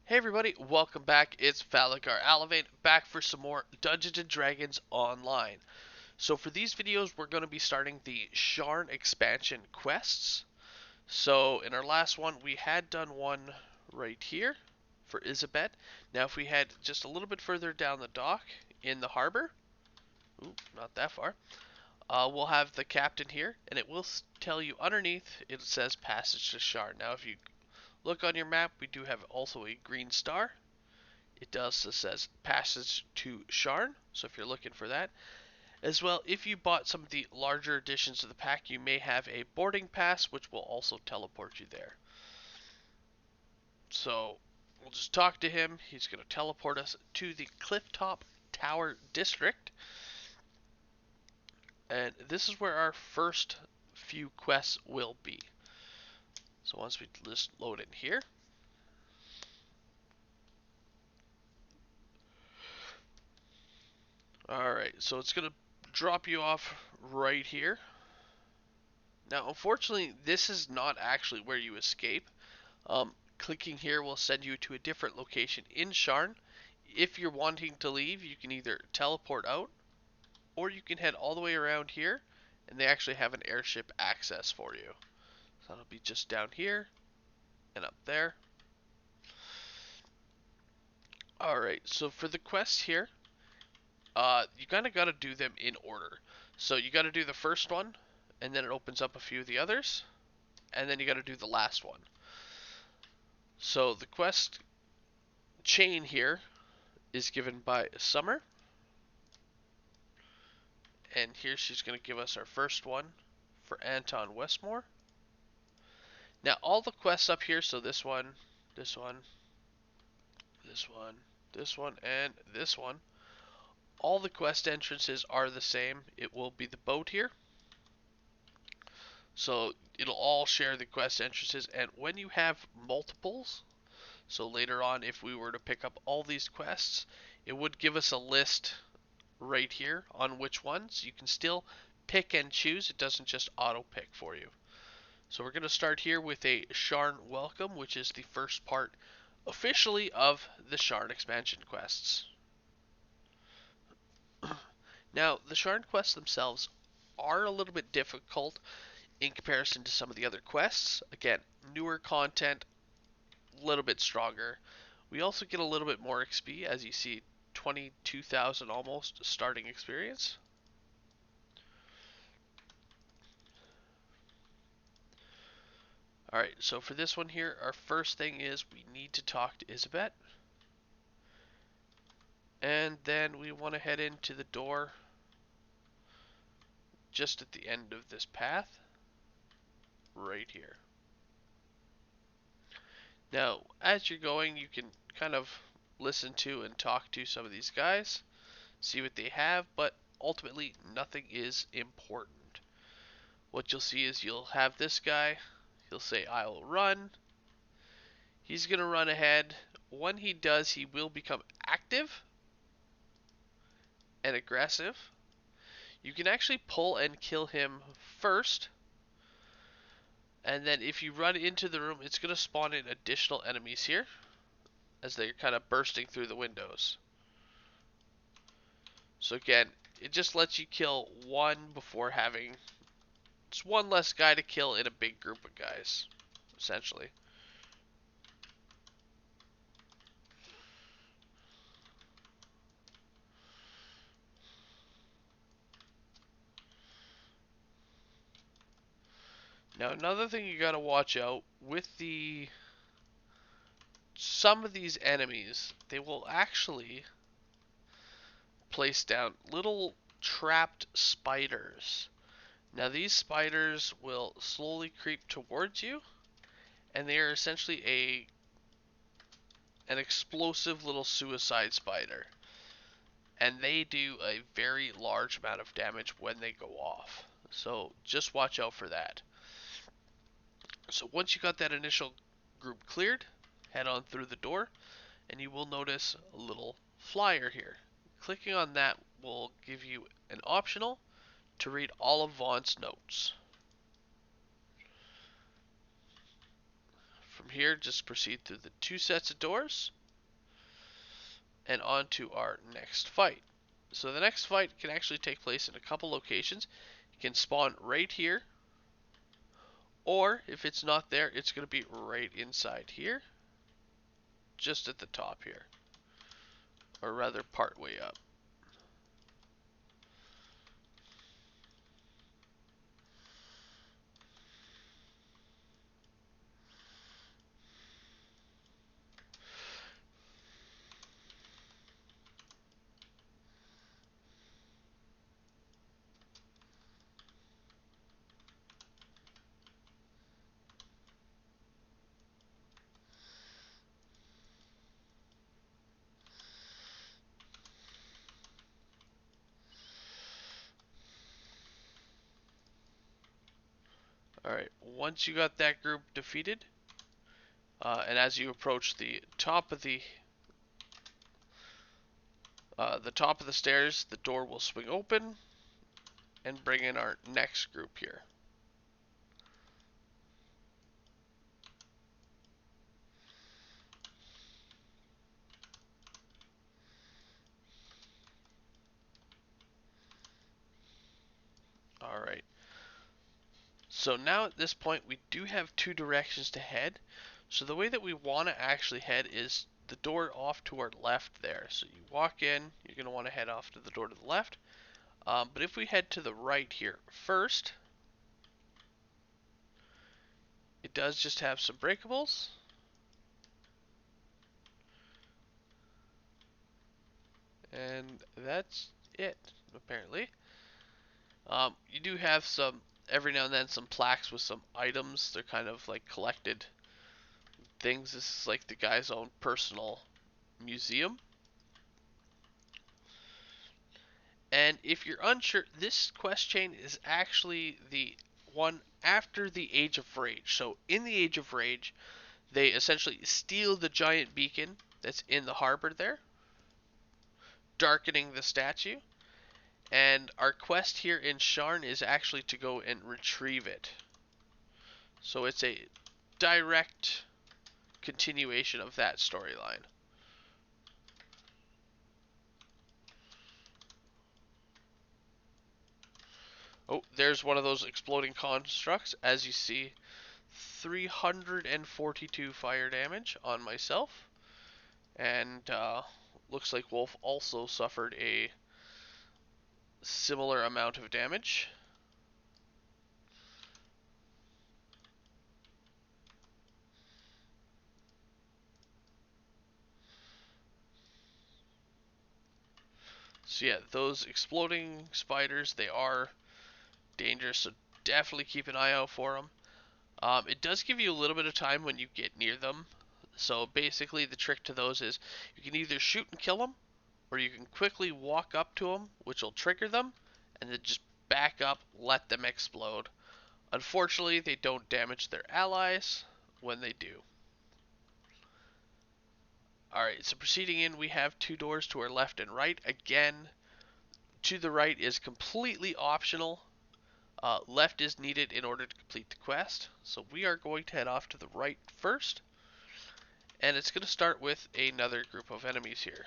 Hey everybody, welcome back. It's Valagar Aloevain back for some more Dungeons & Dragons Online. So for these videos, we're going to be starting the Sharn expansion quests. So in our last one, we had done one right here for Isabet. Now if we head just a little bit further down the dock in the harbor, not that far, we'll have the captain here, and it will tell you underneath, it says Passage to Sharn. Now if you look on your map, we do have also a green star. It says Passage to Sharn, so if you're looking for that. As well, if you bought some of the larger editions of the pack, you may have a boarding pass, which will also teleport you there. So, we'll just talk to him. He's going to teleport us to the Clifftop Tower District. And this is where our first few quests will be. So once we just load in here. Alright, so it's going to drop you off right here. Now, unfortunately, this is not actually where you escape. Clicking here will send you to a different location in Sharn. If you're wanting to leave, you can either teleport out, or you can head all the way around here, and they actually have an airship access for you. So that'll be just down here, and up there. Alright, so for the quests here, you kind of got to do them in order. So you got to do the first one, and then it opens up a few of the others, and then you got to do the last one. So the quest chain here is given by Summer, and here she's going to give us our first one for Anton Westmore. Now all the quests up here, so this one, this one, this one, this one, and this one, all the quest entrances are the same. It will be the boat here. So it'll all share the quest entrances, and when you have multiples, so later on if we were to pick up all these quests, it would give us a list right here on which ones. You can still pick and choose. It doesn't just auto pick for you. So we're going to start here with a Sharn Welcome, which is the first part officially of the Sharn expansion quests. Now, the Sharn quests themselves are a little bit difficult in comparison to some of the other quests. Again, newer content, a little bit stronger. We also get a little bit more XP, as you see, 22,000 almost starting experience. Alright, so for this one here, our first thing is we need to talk to Isabet. And then we want to head into the door just at the end of this path, right here. Now, as you're going, you can kind of listen to and talk to some of these guys, see what they have, but ultimately nothing is important. What you'll see is you'll have this guy, he'll say, "I'll run." He's going to run ahead. When he does, he will become active and aggressive. You can actually pull and kill him first, and then if you run into the room, it's going to spawn in additional enemies here as they're kind of bursting through the windows. So again, it just lets you kill one before having... It's one less guy to kill in a big group of guys, essentially. Now another thing you gotta watch out with some of these enemies, they will actually place down little trapped spiders. Now these spiders will slowly creep towards you, and they are essentially an explosive little suicide spider. And they do a very large amount of damage when they go off. So just watch out for that. So once you got that initial group cleared, head on through the door, and you will notice a little flyer here. Clicking on that will give you an optional to read all of Vaughn's notes. From here, just proceed through the two sets of doors, and on to our next fight. So the next fight can actually take place in a couple locations. It can spawn right here, or if it's not there, it's going to be right inside here, just at the top here, or rather part way up. Alright, once you got that group defeated, and as you approach the top of the stairs, the door will swing open and bring in our next group here. Alright, so now at this point we do have two directions to head. So the way that we want to actually head is the door off to our left there. So you walk in, you're going to want to head off to the door to the left. But if we head to the right here first, it does just have some breakables. And that's it, apparently. You do have some, every now and then, some plaques with some items. They're kind of like collected things. This is like the guy's own personal museum. And if you're unsure, this quest chain is actually the one after the Age of Rage. So in the Age of Rage, they essentially steal the giant beacon that's in the harbor there, darkening the statue. And our quest here in Sharn is actually to go and retrieve it. So it's a direct continuation of that storyline. Oh, there's one of those exploding constructs. As you see, 342 fire damage on myself. And looks like Wolf also suffered a similar amount of damage. So yeah, those exploding spiders, they are dangerous, so definitely keep an eye out for them. It does give you a little bit of time when you get near them. So basically the trick to those is you can either shoot and kill them, or you can quickly walk up to them, which will trigger them, and then just back up, let them explode. Unfortunately, they don't damage their allies when they do. Alright, so proceeding in, we have two doors to our left and right. Again, to the right is completely optional. Left is needed in order to complete the quest. So we are going to head off to the right first. And it's going to start with another group of enemies here.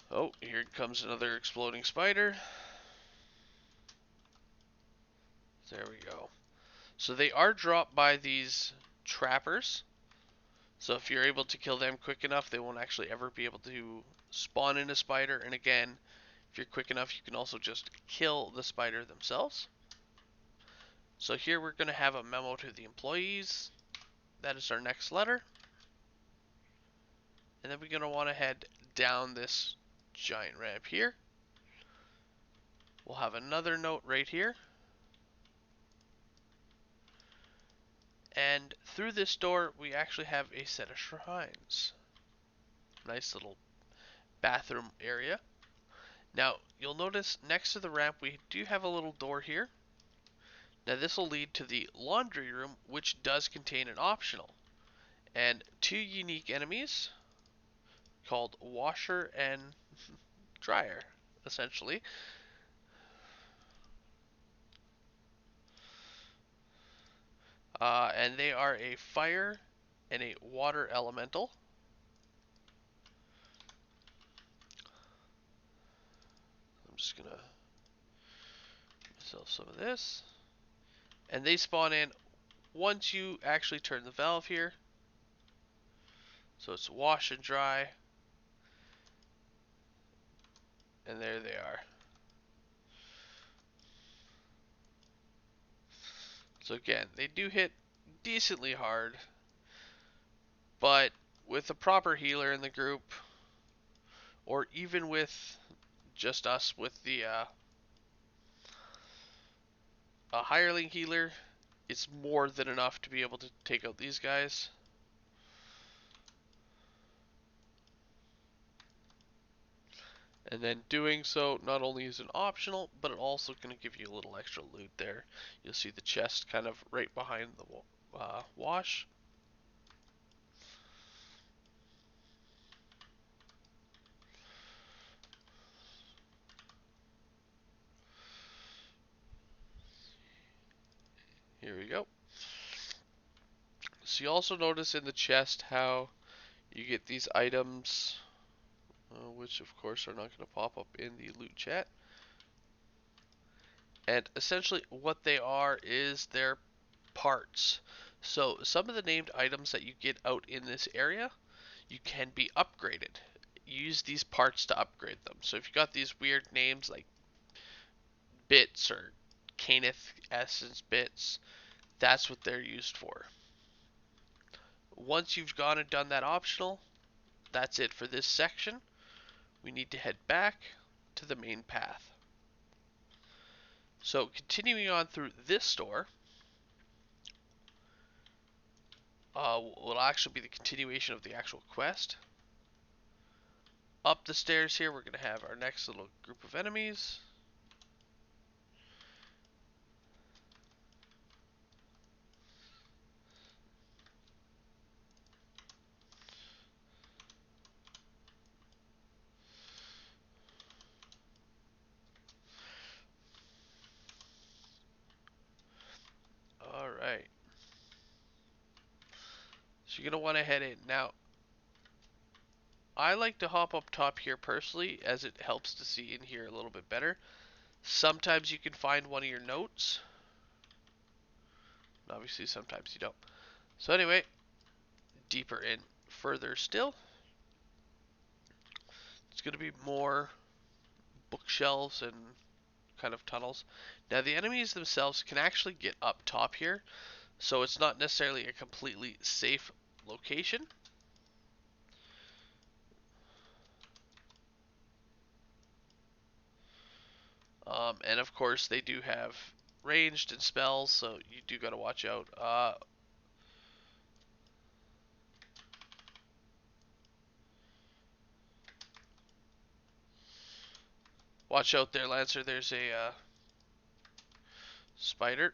Oh, here comes another exploding spider. There we go. So they are dropped by these trappers. So if you're able to kill them quick enough, they won't actually ever be able to spawn in a spider. And again, if you're quick enough, you can also just kill the spider themselves. So here we're going to have a memo to the employees. That is our next letter. And then we're going to want to head down this giant ramp here. We'll have another note right here. And through this door, we actually have a set of shrines. Nice little bathroom area. Now, you'll notice next to the ramp, we do have a little door here. Now, this will lead to the laundry room, which does contain an optional. And two unique enemies called washer and dryer, essentially. And they are a fire and a water elemental. I'm just gonna sell some of this. And they spawn in once you actually turn the valve here. So it's wash and dry. And there they are. So again, they do hit decently hard, but with a proper healer in the group, or even with just us with the a hireling healer, it's more than enough to be able to take out these guys. And then doing so not only is an optional, but it also going to give you a little extra loot there. You'll see the chest kind of right behind the wash. Here we go. So you also notice in the chest how you get these items, which of course are not going to pop up in the loot chat. And essentially what they are is their parts. So some of the named items that you get out in this area, you can be upgraded. Use these parts to upgrade them. So if you got these weird names like bits or Caneth essence bits, that's what they're used for. Once you've gone and done that optional, that's it for this section. We need to head back to the main path. So continuing on through this store, will actually be the continuation of the actual quest. Up the stairs here, we're going to have our next little group of enemies. Alright. So you're going to want to head in. Now, I like to hop up top here personally, as it helps to see in here a little bit better. Sometimes you can find one of your notes. Obviously, sometimes you don't. So anyway, deeper in further still, it's going to be more bookshelves and kind of tunnels. Now the enemies themselves can actually get up top here, so it's not necessarily a completely safe location. And of course they do have ranged and spells, so you do got to watch out. Watch out there, Lancer. There's a spider.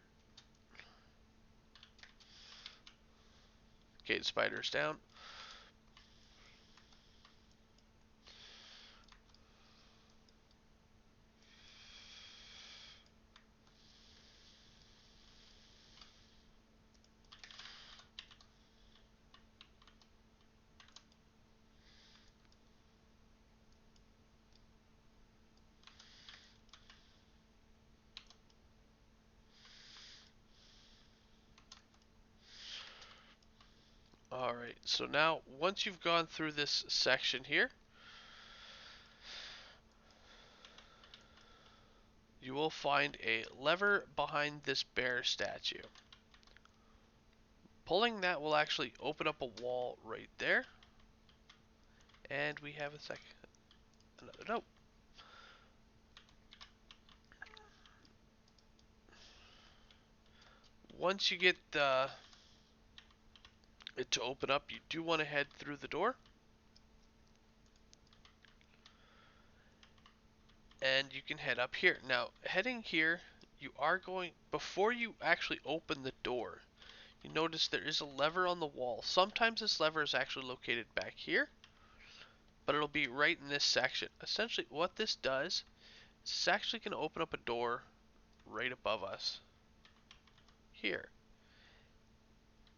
Okay, the spider's down. Alright, so now once you've gone through this section here, you will find a lever behind this bear statue. Pulling that will actually open up a wall right there. And we have another note. Once you get it to open up, you do want to head through the door. And you can head up here. Now, heading here, you are going, before you actually open the door, you notice there is a lever on the wall. Sometimes this lever is actually located back here. but it'll be right in this section. Essentially, what this does is it's actually going to open up a door right above us here.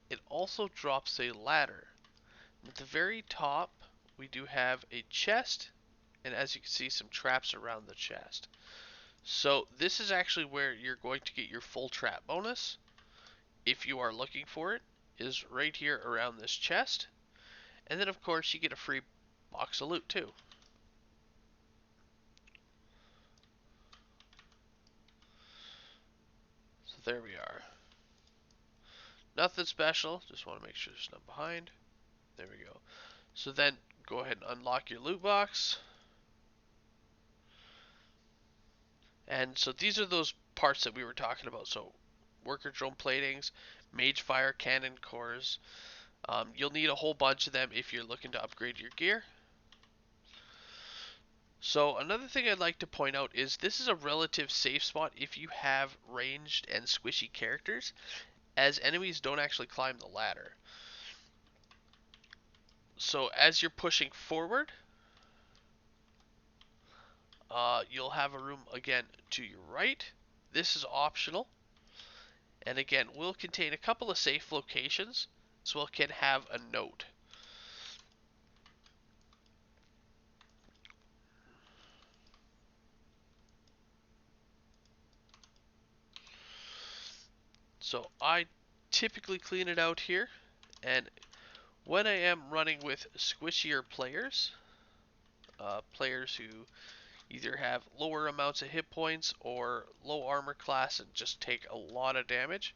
It also drops a ladder. At the very top, we do have a chest, and as you can see, some traps around the chest. So this is actually where you're going to get your full trap bonus, if you are looking for it, is right here around this chest. And then of course you get a free box of loot too. So there we are. Nothing special, just want to make sure there's none behind. There we go. So then go ahead and unlock your loot box. And so these are those parts that we were talking about. So worker drone platings, mage fire cannon cores. You'll need a whole bunch of them if you're looking to upgrade your gear. So another thing I'd like to point out is this is a relative safe spot if you have ranged and squishy characters, as enemies don't actually climb the ladder. So as you're pushing forward, you'll have a room again to your right. This is optional, and again will contain a couple of safe locations, as well can have a note. So I typically clean it out here, and when I am running with squishier players, players who either have lower amounts of hit points or low armor class and just take a lot of damage,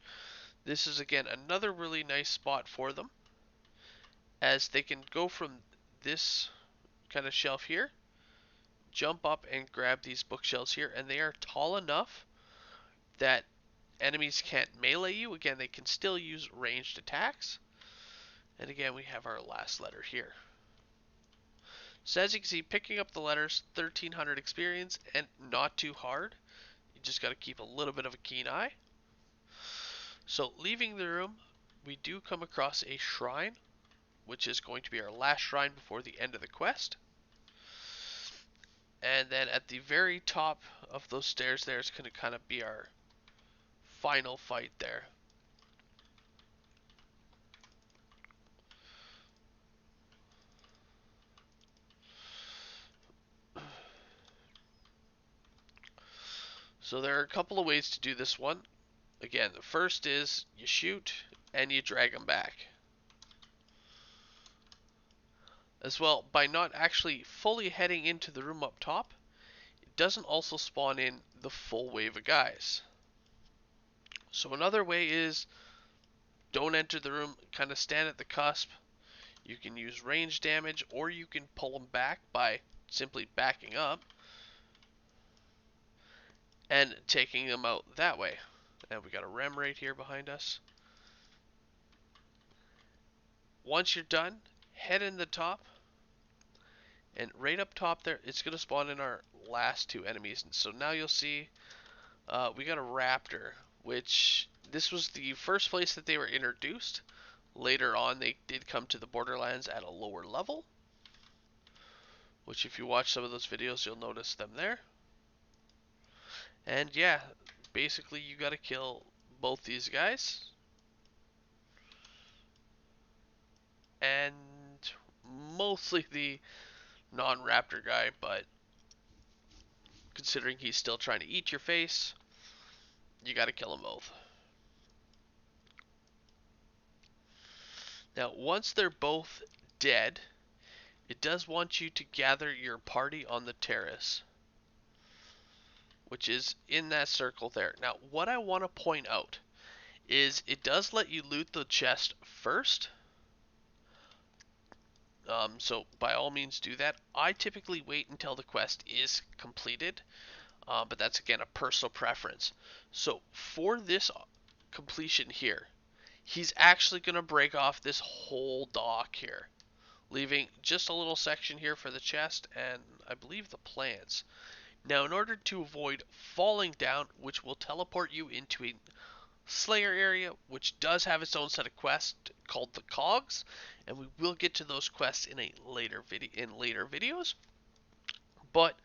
this is again another really nice spot for them, as they can go from this kind of shelf here, jump up and grab these bookshelves here, and they are tall enough that enemies can't melee you. Again, they can still use ranged attacks. And again, we have our last letter here. So as you can see, picking up the letters, 1300 experience, and not too hard. You just got to keep a little bit of a keen eye. So leaving the room, we do come across a shrine, which is going to be our last shrine before the end of the quest. And then at the very top of those stairs there is going to kind of be our final fight there. So there are a couple of ways to do this one. Again, the first is you shoot and you drag them back. As well, by not actually fully heading into the room up top, it doesn't also spawn in the full wave of guys. So another way is don't enter the room, kind of stand at the cusp. You can use range damage, or you can pull them back by simply backing up and taking them out that way. And we got a rem right here behind us. Once you're done, head in the top, and right up top there, it's going to spawn in our last two enemies. And so now you'll see we got a raptor, which this was the first place that they were introduced. Later on, they did come to the Borderlands at a lower level, which if you watch some of those videos, you'll notice them there. And yeah, basically you got to kill both these guys. And mostly the non-raptor guy, but considering he's still trying to eat your face, you got to kill them both. Now, once they're both dead, it does want you to gather your party on the terrace, which is in that circle there. Now, what I want to point out is it does let you loot the chest first. So by all means do that. I typically wait until the quest is completed, but that's again a personal preference. So for this completion here, he's actually going to break off this whole dock here, leaving just a little section here for the chest and I believe the plants. Now in order to avoid falling down, which will teleport you into a Slayer area, which does have its own set of quests called the Cogs, and we will get to those quests in later videos. But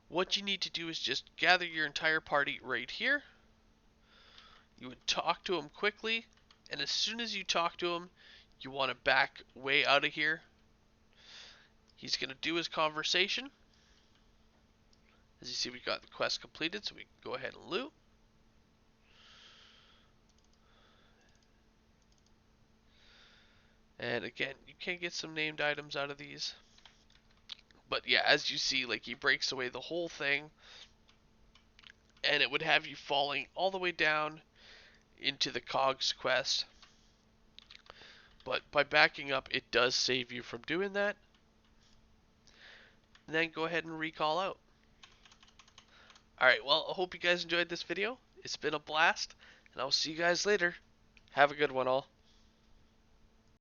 what you need to do is just gather your entire party right here. You would talk to him quickly, and as soon as you talk to him, you want to back way out of here. He's going to do his conversation. As you see, we got the quest completed, so we can go ahead and loot. And again, you can get some named items out of these. But yeah, as you see, like, he breaks away the whole thing, and it would have you falling all the way down into the Cogs quest. But by backing up, it does save you from doing that. And then go ahead and recall out. Alright, well, I hope you guys enjoyed this video. It's been a blast, and I'll see you guys later. Have a good one, all.